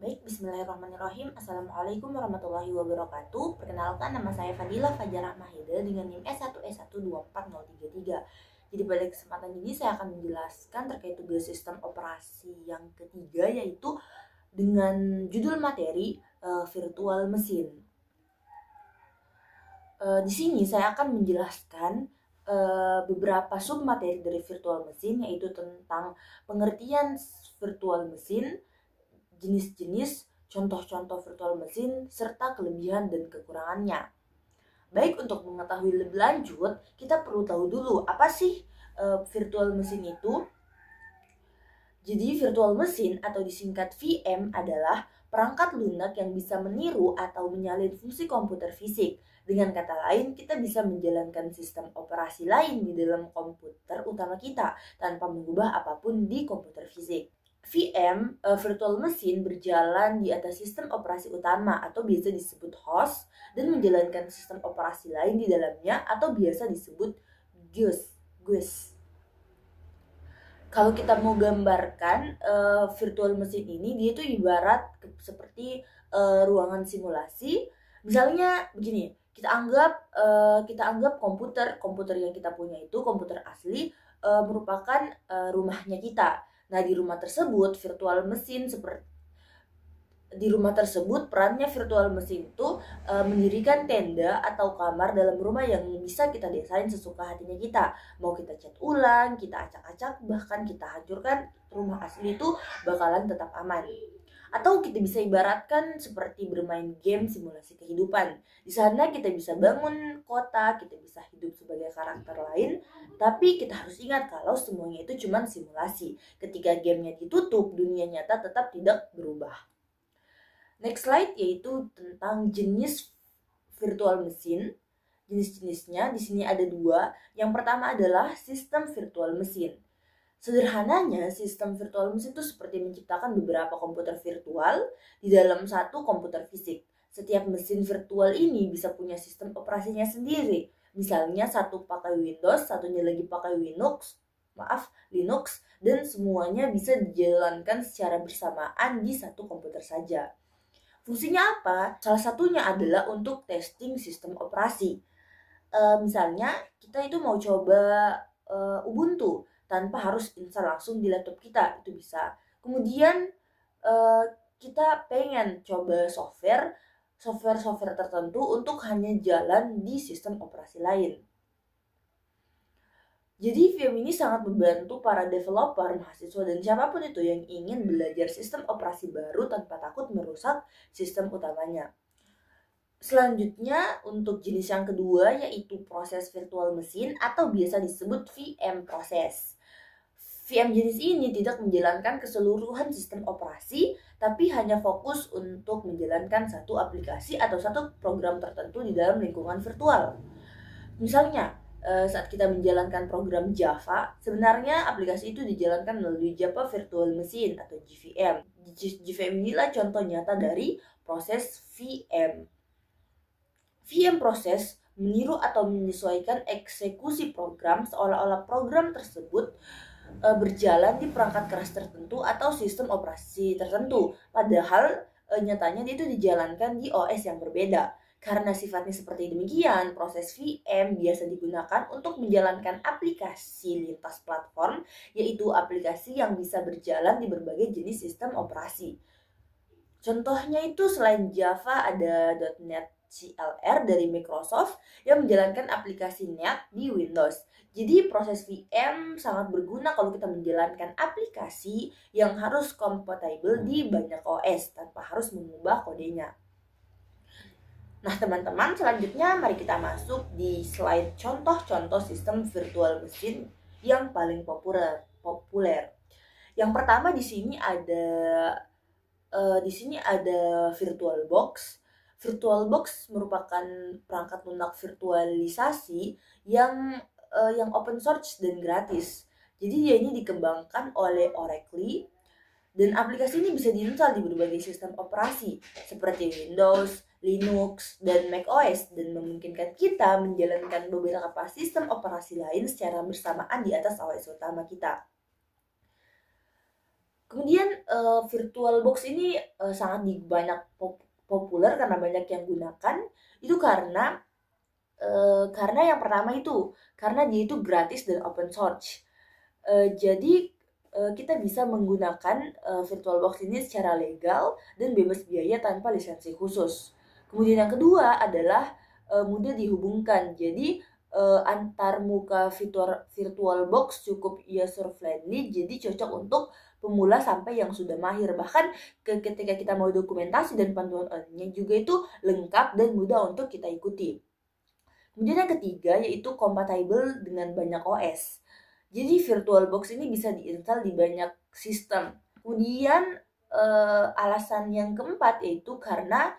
Baik, bismillahirrahmanirrahim. Assalamualaikum warahmatullahi wabarakatuh. Perkenalkan, nama saya Fadilah Fajarah Mahida dengan NIM S1E12403. Jadi pada kesempatan ini saya akan menjelaskan terkait tugas sistem operasi yang ketiga, yaitu dengan judul materi virtual mesin. Di sini saya akan menjelaskan beberapa submateri dari virtual mesin, yaitu tentang pengertian virtual mesin, jenis-jenis, contoh-contoh virtual mesin, serta kelebihan dan kekurangannya. Baik, untuk mengetahui lebih lanjut, kita perlu tahu dulu apa sih virtual mesin itu. Jadi virtual mesin atau disingkat VM adalah perangkat lunak yang bisa meniru atau menyalin fungsi komputer fisik. Dengan kata lain, kita bisa menjalankan sistem operasi lain di dalam komputer utama kita tanpa mengubah apapun di komputer fisik. VM, virtual mesin, berjalan di atas sistem operasi utama atau biasa disebut host dan menjalankan sistem operasi lain di dalamnya atau biasa disebut GUIS. Kalau kita mau gambarkan virtual mesin ini, dia itu ibarat seperti ruangan simulasi. Misalnya begini, kita anggap komputer yang kita punya itu komputer asli merupakan rumahnya kita. Nah, di rumah tersebut perannya virtual mesin itu mendirikan tenda atau kamar dalam rumah yang bisa kita desain sesuka hatinya kita. Mau kita cat ulang, kita acak-acak, bahkan kita hancurkan, rumah asli itu bakalan tetap aman. Atau kita bisa ibaratkan seperti bermain game simulasi kehidupan. Di sana kita bisa bangun kota, kita bisa hidup sebagai karakter lain, tapi kita harus ingat kalau semuanya itu cuma simulasi. Ketika gamenya ditutup, dunia nyata tetap tidak berubah. Next slide, yaitu tentang jenis virtual mesin. Jenis-jenisnya di sini ada dua. Yang pertama adalah sistem virtual mesin. Sederhananya, sistem virtual mesin itu seperti menciptakan beberapa komputer virtual di dalam satu komputer fisik. Setiap mesin virtual ini bisa punya sistem operasinya sendiri. Misalnya satu pakai Windows, satunya lagi pakai Linux, dan semuanya bisa dijalankan secara bersamaan di satu komputer saja. Fungsinya apa? Salah satunya adalah untuk testing sistem operasi. Misalnya kita itu mau coba Ubuntu tanpa harus install langsung di laptop kita, itu bisa. Kemudian kita pengen coba software tertentu untuk hanya jalan di sistem operasi lain. Jadi VM ini sangat membantu para developer, mahasiswa, dan siapapun itu yang ingin belajar sistem operasi baru tanpa takut merusak sistem utamanya. Selanjutnya, untuk jenis yang kedua, yaitu proses virtual mesin atau biasa disebut VM proses. VM jenis ini tidak menjalankan keseluruhan sistem operasi, tapi hanya fokus untuk menjalankan satu aplikasi atau satu program tertentu di dalam lingkungan virtual. Misalnya, saat kita menjalankan program Java, sebenarnya aplikasi itu dijalankan melalui Java Virtual Machine atau JVM. JVM inilah contoh nyata dari proses VM. VM proses meniru atau menyesuaikan eksekusi program seolah-olah program tersebut berjalan di perangkat keras tertentu atau sistem operasi tertentu. Padahal nyatanya dia itu dijalankan di OS yang berbeda. Karena sifatnya seperti demikian, proses VM biasa digunakan untuk menjalankan aplikasi lintas platform, yaitu aplikasi yang bisa berjalan di berbagai jenis sistem operasi. Contohnya itu selain Java ada .NET CLR dari Microsoft yang menjalankan aplikasi Net di Windows. Jadi proses VM sangat berguna kalau kita menjalankan aplikasi yang harus kompatibel di banyak OS tanpa harus mengubah kodenya. Nah teman-teman, selanjutnya mari kita masuk di slide contoh-contoh sistem virtual mesin yang paling populer. Yang pertama di sini ada VirtualBox. VirtualBox merupakan perangkat lunak virtualisasi yang open source dan gratis. Jadi dia ini dikembangkan oleh Oracle dan aplikasi ini bisa diinstal di berbagai sistem operasi seperti Windows, Linux, dan macOS dan memungkinkan kita menjalankan beberapa sistem operasi lain secara bersamaan di atas OS utama kita. Kemudian VirtualBox ini sangat populer karena banyak yang gunakan. Itu karena yang pertama itu karena dia itu gratis dan open source. Jadi kita bisa menggunakan VirtualBox ini secara legal dan bebas biaya tanpa lisensi khusus. Kemudian yang kedua adalah mudah dihubungkan. Jadi antar muka VirtualBox cukup user friendly, jadi cocok untuk pemula sampai yang sudah mahir. Bahkan ketika kita mau dokumentasi dan panduan online juga itu lengkap dan mudah untuk kita ikuti. Kemudian yang ketiga yaitu kompatibel dengan banyak OS. Jadi VirtualBox ini bisa diinstal di banyak sistem. Kemudian alasan yang keempat yaitu karena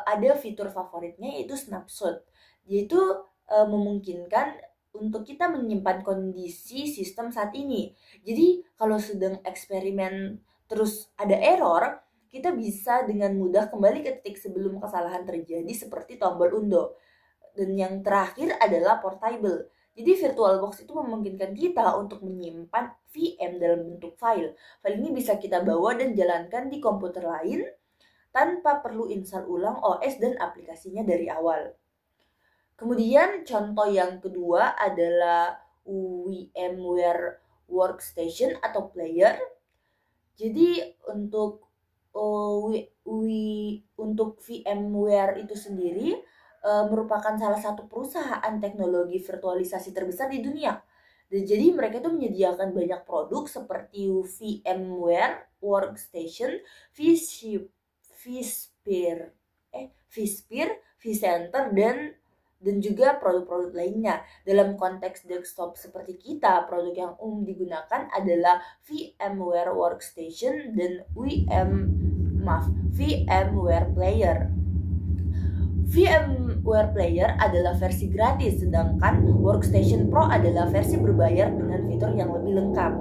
ada fitur favoritnya yaitu snapshot. Yaitu memungkinkan untuk kita menyimpan kondisi sistem saat ini. Jadi kalau sedang eksperimen terus ada error, kita bisa dengan mudah kembali ke titik sebelum kesalahan terjadi seperti tombol undo. Dan yang terakhir adalah portable. Jadi VirtualBox itu memungkinkan kita untuk menyimpan VM dalam bentuk file. File ini bisa kita bawa dan jalankan di komputer lain tanpa perlu install ulang OS dan aplikasinya dari awal. Kemudian contoh yang kedua adalah VMware Workstation atau Player. Jadi untuk VMware itu sendiri merupakan salah satu perusahaan teknologi virtualisasi terbesar di dunia. Dan jadi mereka itu menyediakan banyak produk seperti VMware Workstation, vSphere, vCenter dan juga produk-produk lainnya. Dalam konteks desktop seperti kita, produk yang umum digunakan adalah VMware Workstation dan VMware Player. VMware Player adalah versi gratis, sedangkan Workstation Pro adalah versi berbayar dengan fitur yang lebih lengkap.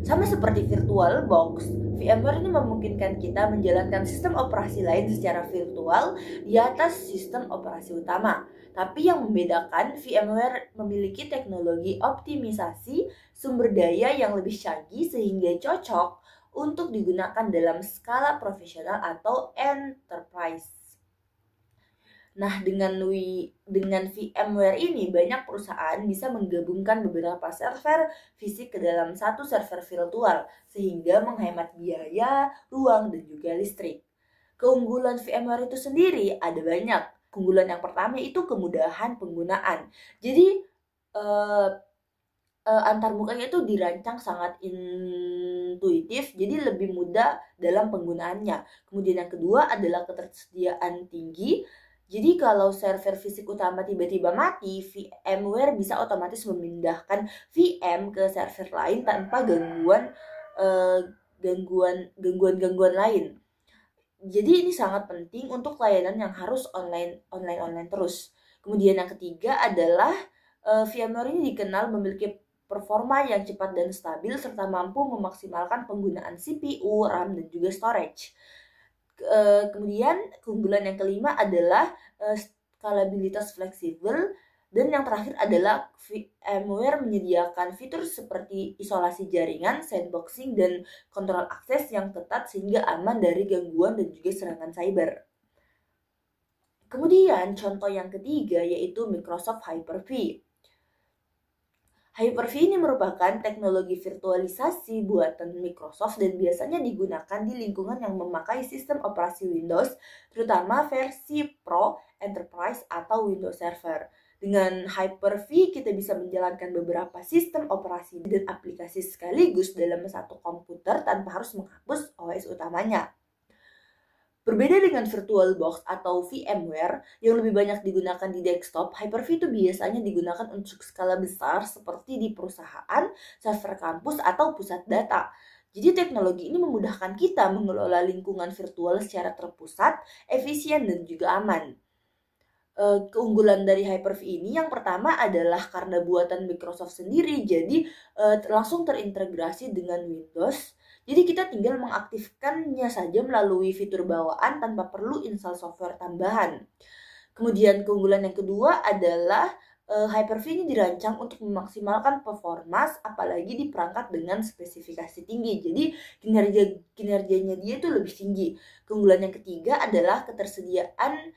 Sama seperti VirtualBox, VMware ini memungkinkan kita menjalankan sistem operasi lain secara virtual di atas sistem operasi utama. Tapi yang membedakan, VMware memiliki teknologi optimisasi sumber daya yang lebih canggih sehingga cocok untuk digunakan dalam skala profesional atau enterprise. Nah, dengan VMware ini banyak perusahaan bisa menggabungkan beberapa server fisik ke dalam satu server virtual sehingga menghemat biaya, ruang, dan juga listrik. Keunggulan VMware itu sendiri ada banyak. Keunggulan yang pertama itu kemudahan penggunaan. Jadi antarmukanya itu dirancang sangat intuitif, jadi lebih mudah dalam penggunaannya. Kemudian yang kedua adalah ketersediaan tinggi. Jadi kalau server fisik utama tiba-tiba mati, VMware bisa otomatis memindahkan VM ke server lain tanpa gangguan lain. Jadi ini sangat penting untuk layanan yang harus online terus. Kemudian yang ketiga adalah VMware ini dikenal memiliki performa yang cepat dan stabil serta mampu memaksimalkan penggunaan CPU, RAM, dan juga storage. Kemudian keunggulan yang kelima adalah skalabilitas fleksibel, dan yang terakhir adalah VMware menyediakan fitur seperti isolasi jaringan, sandboxing, dan kontrol akses yang ketat sehingga aman dari gangguan dan juga serangan cyber. Kemudian contoh yang ketiga yaitu Microsoft Hyper-V. Hyper-V ini merupakan teknologi virtualisasi buatan Microsoft dan biasanya digunakan di lingkungan yang memakai sistem operasi Windows, terutama versi Pro, Enterprise, atau Windows Server. Dengan Hyper-V, kita bisa menjalankan beberapa sistem operasi dan aplikasi sekaligus dalam satu komputer tanpa harus menghapus OS utamanya. Berbeda dengan VirtualBox atau VMware yang lebih banyak digunakan di desktop, Hyper-V itu biasanya digunakan untuk skala besar seperti di perusahaan, server kampus, atau pusat data. Jadi teknologi ini memudahkan kita mengelola lingkungan virtual secara terpusat, efisien, dan juga aman. Keunggulan dari Hyper-V ini yang pertama adalah karena buatan Microsoft sendiri, jadi langsung terintegrasi dengan Windows. Jadi kita tinggal mengaktifkannya saja melalui fitur bawaan tanpa perlu install software tambahan. Kemudian keunggulan yang kedua adalah Hyper-V ini dirancang untuk memaksimalkan performance, apalagi di perangkat dengan spesifikasi tinggi. Jadi kinerjanya dia itu lebih tinggi. Keunggulan yang ketiga adalah ketersediaan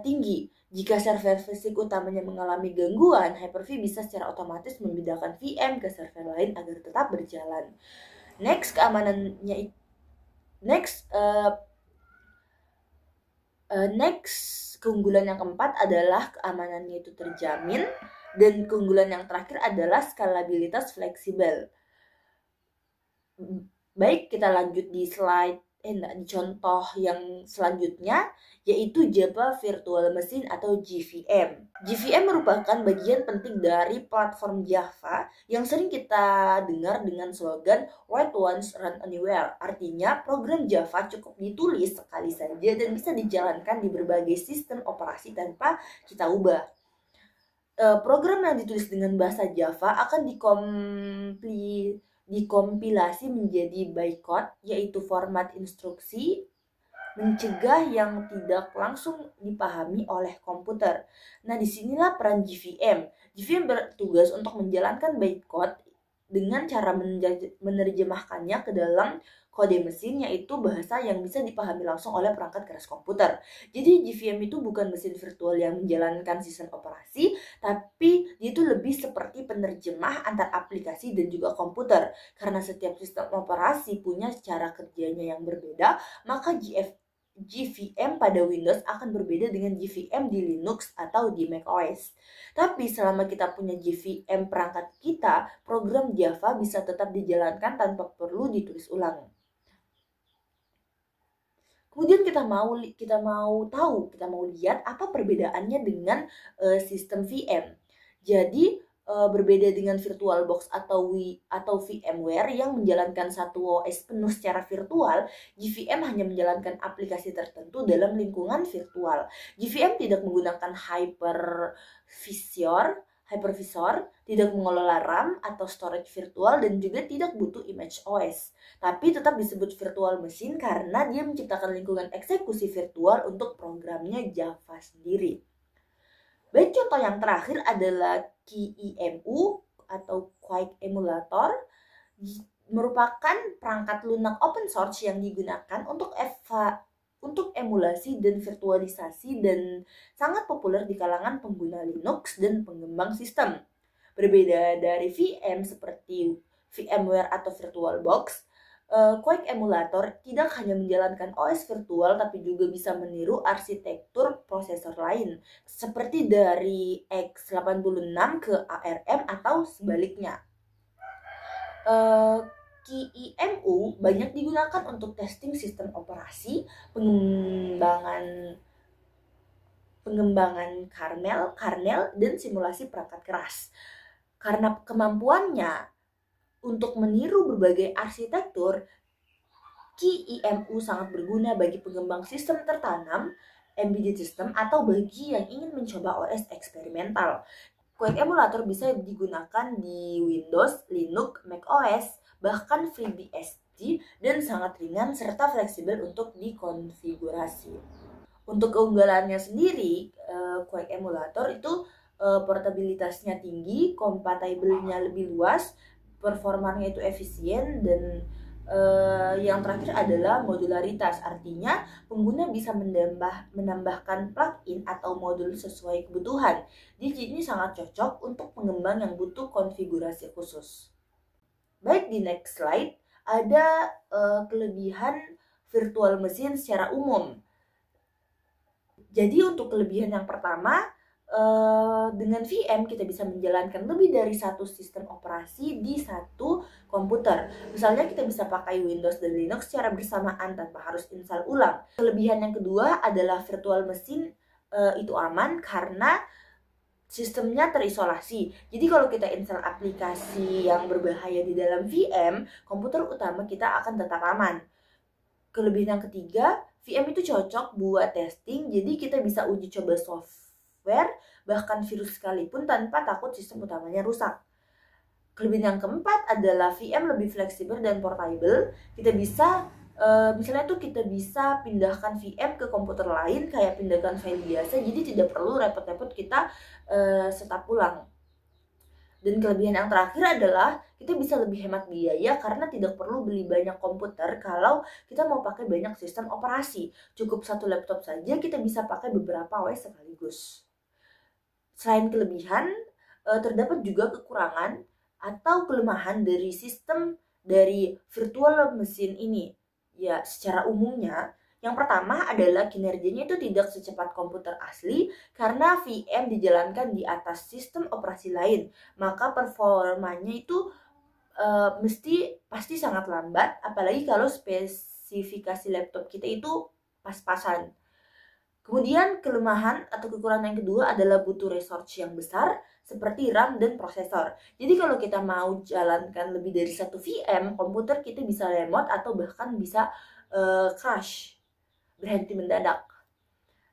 tinggi. Jika server fisik utamanya mengalami gangguan, Hyper-V bisa secara otomatis memindahkan VM ke server lain agar tetap berjalan. Next keunggulan yang keempat adalah keamanannya itu terjamin, dan keunggulan yang terakhir adalah skalabilitas fleksibel. Baik, kita lanjut di contoh yang selanjutnya, yaitu Java Virtual Machine atau JVM. JVM merupakan bagian penting dari platform Java yang sering kita dengar dengan slogan Write Once, Run Anywhere. Artinya, program Java cukup ditulis sekali saja dan bisa dijalankan di berbagai sistem operasi tanpa kita ubah. Program yang ditulis dengan bahasa Java akan dikompilasi menjadi bytecode, yaitu format instruksi mencegah yang tidak langsung dipahami oleh komputer. Nah, disinilah peran JVM. JVM bertugas untuk menjalankan bytecode dengan cara menerjemahkannya ke dalam kode mesin, yaitu bahasa yang bisa dipahami langsung oleh perangkat keras komputer. Jadi JVM itu bukan mesin virtual yang menjalankan sistem operasi, tapi itu lebih seperti penerjemah antar aplikasi dan juga komputer. Karena setiap sistem operasi punya cara kerjanya yang berbeda, maka JVM pada Windows akan berbeda dengan JVM di Linux atau di macOS. Tapi selama kita punya JVM perangkat kita, program Java bisa tetap dijalankan tanpa perlu ditulis ulang. Kemudian kita mau lihat apa perbedaannya dengan sistem VM. Jadi berbeda dengan VirtualBox atau VMware yang menjalankan satu OS penuh secara virtual, JVM hanya menjalankan aplikasi tertentu dalam lingkungan virtual. JVM tidak menggunakan hypervisor, tidak mengelola RAM atau storage virtual, dan juga tidak butuh image OS. Tapi tetap disebut virtual machine karena dia menciptakan lingkungan eksekusi virtual untuk programnya Java sendiri. Baik, contoh yang terakhir adalah QEMU atau Quake Emulator, merupakan perangkat lunak open source yang digunakan untuk emulasi dan virtualisasi dan sangat populer di kalangan pengguna Linux dan pengembang sistem. Berbeda dari VM seperti VMware atau VirtualBox, Quake Emulator tidak hanya menjalankan OS virtual tapi juga bisa meniru arsitektur prosesor lain seperti dari x86 ke ARM atau sebaliknya. QEMU banyak digunakan untuk testing sistem operasi, pengembangan kernel, dan simulasi perangkat keras. Karena kemampuannya untuk meniru berbagai arsitektur, QEMU sangat berguna bagi pengembang sistem tertanam, embedded system, atau bagi yang ingin mencoba OS eksperimental. Quake Emulator bisa digunakan di Windows, Linux, macOS, bahkan FreeBSD, dan sangat ringan serta fleksibel untuk dikonfigurasi. Untuk keunggulannya sendiri, Quake Emulator itu portabilitasnya tinggi, kompatibelnya lebih luas, performanya itu efisien, dan yang terakhir adalah modularitas. Artinya pengguna bisa menambahkan plugin atau modul sesuai kebutuhan. Jadi ini sangat cocok untuk pengembang yang butuh konfigurasi khusus. Baik, di next slide ada kelebihan virtual machine secara umum. Jadi untuk kelebihan yang pertama, dengan VM kita bisa menjalankan lebih dari satu sistem operasi di satu komputer. Misalnya kita bisa pakai Windows dan Linux secara bersamaan tanpa harus install ulang. Kelebihan yang kedua adalah virtual machine itu aman karena sistemnya terisolasi. Jadi kalau kita install aplikasi yang berbahaya di dalam VM, komputer utama kita akan tetap aman. Kelebihan yang ketiga, VM itu cocok buat testing, jadi kita bisa uji coba software, bahkan virus sekalipun tanpa takut sistem utamanya rusak. Kelebihan yang keempat adalah VM lebih fleksibel dan portable. Kita bisa Misalnya tuh kita bisa pindahkan VM ke komputer lain kayak pindahkan file biasa, jadi tidak perlu repot-repot kita setup ulang. Dan kelebihan yang terakhir adalah kita bisa lebih hemat biaya karena tidak perlu beli banyak komputer kalau kita mau pakai banyak sistem operasi. Cukup satu laptop saja kita bisa pakai beberapa OS sekaligus. Selain kelebihan, terdapat juga kekurangan atau kelemahan dari sistem dari virtual machine ini. Ya, secara umumnya, yang pertama adalah kinerjanya itu tidak secepat komputer asli karena VM dijalankan di atas sistem operasi lain, maka performanya itu pasti sangat lambat, apalagi kalau spesifikasi laptop kita itu pas-pasan. Kemudian kelemahan atau kekurangan yang kedua adalah butuh resource yang besar seperti RAM dan prosesor. Jadi kalau kita mau jalankan lebih dari satu VM, komputer kita bisa lemot atau bahkan bisa crash, berhenti mendadak.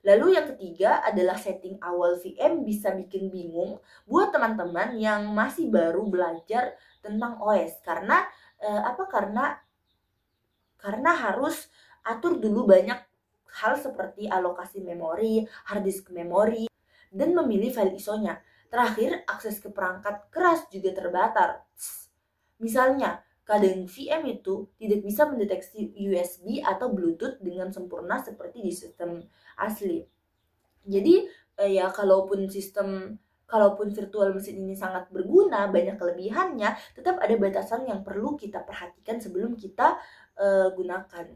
Lalu yang ketiga adalah setting awal VM bisa bikin bingung buat teman-teman yang masih baru belajar tentang OS. Karena Karena harus atur dulu banyak hal seperti alokasi memori, hard disk memori, dan memilih file ISO-nya. Terakhir, akses ke perangkat keras juga terbatas. Misalnya, kadang VM itu tidak bisa mendeteksi USB atau Bluetooth dengan sempurna seperti di sistem asli. Jadi, kalaupun virtual machine ini sangat berguna, banyak kelebihannya, tetap ada batasan yang perlu kita perhatikan sebelum kita gunakan.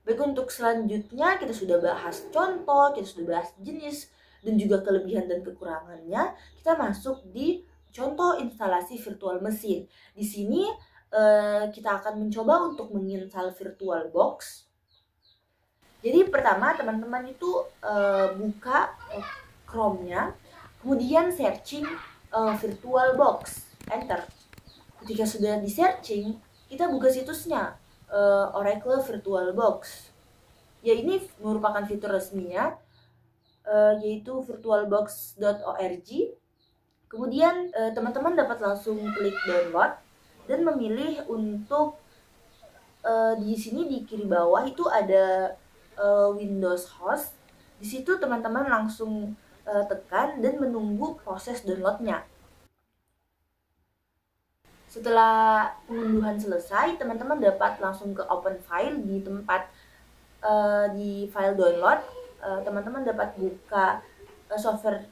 Baik, untuk selanjutnya kita sudah bahas contoh, kita sudah bahas jenis dan juga kelebihan dan kekurangannya. Kita masuk di contoh instalasi virtual machine. Di sini kita akan mencoba untuk menginstal VirtualBox. Jadi pertama teman-teman itu buka Chrome-nya, kemudian searching VirtualBox, enter. Ketika sudah di searching, kita buka situsnya, Oracle VirtualBox. Ya, ini merupakan fitur resminya, yaitu virtualbox.org. Kemudian teman-teman dapat langsung klik download dan memilih untuk di sini di kiri bawah itu ada Windows host. Di situ teman-teman langsung tekan dan menunggu proses downloadnya. Setelah pengunduhan selesai, teman-teman dapat langsung ke open file di tempat di file download. Teman-teman dapat buka software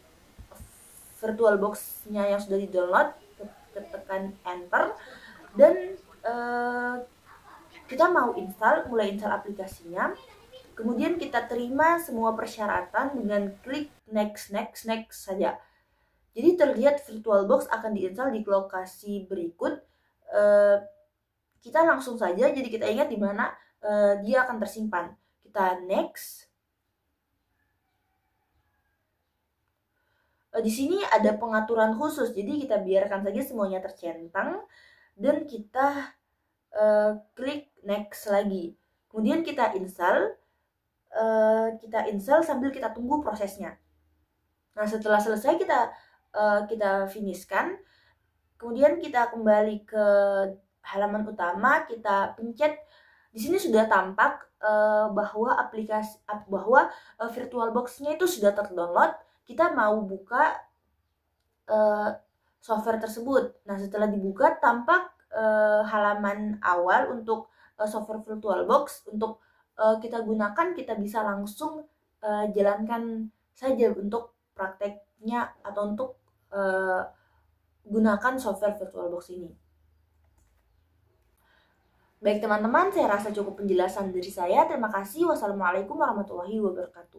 VirtualBox-nya yang sudah di-download, tekan enter, dan kita mau mulai install aplikasinya. Kemudian kita terima semua persyaratan dengan klik next saja. Jadi terlihat VirtualBox akan diinstal di lokasi berikut. Kita langsung saja, jadi kita ingat di mana dia akan tersimpan. Kita next. Di sini ada pengaturan khusus, jadi kita biarkan saja semuanya tercentang dan kita klik next lagi. Kemudian kita install sambil kita tunggu prosesnya. Nah, setelah selesai kita finishkan. Kemudian kita kembali ke halaman utama, kita pencet. Di sini sudah tampak bahwa VirtualBox-nya itu sudah terdownload. Kita mau buka software tersebut. Nah, setelah dibuka tampak halaman awal untuk software VirtualBox. Untuk kita gunakan, kita bisa langsung jalankan saja untuk prakteknya atau untuk gunakan software VirtualBox ini. Baik teman-teman, saya rasa cukup penjelasan dari saya. Terima kasih. Wassalamualaikum warahmatullahi wabarakatuh.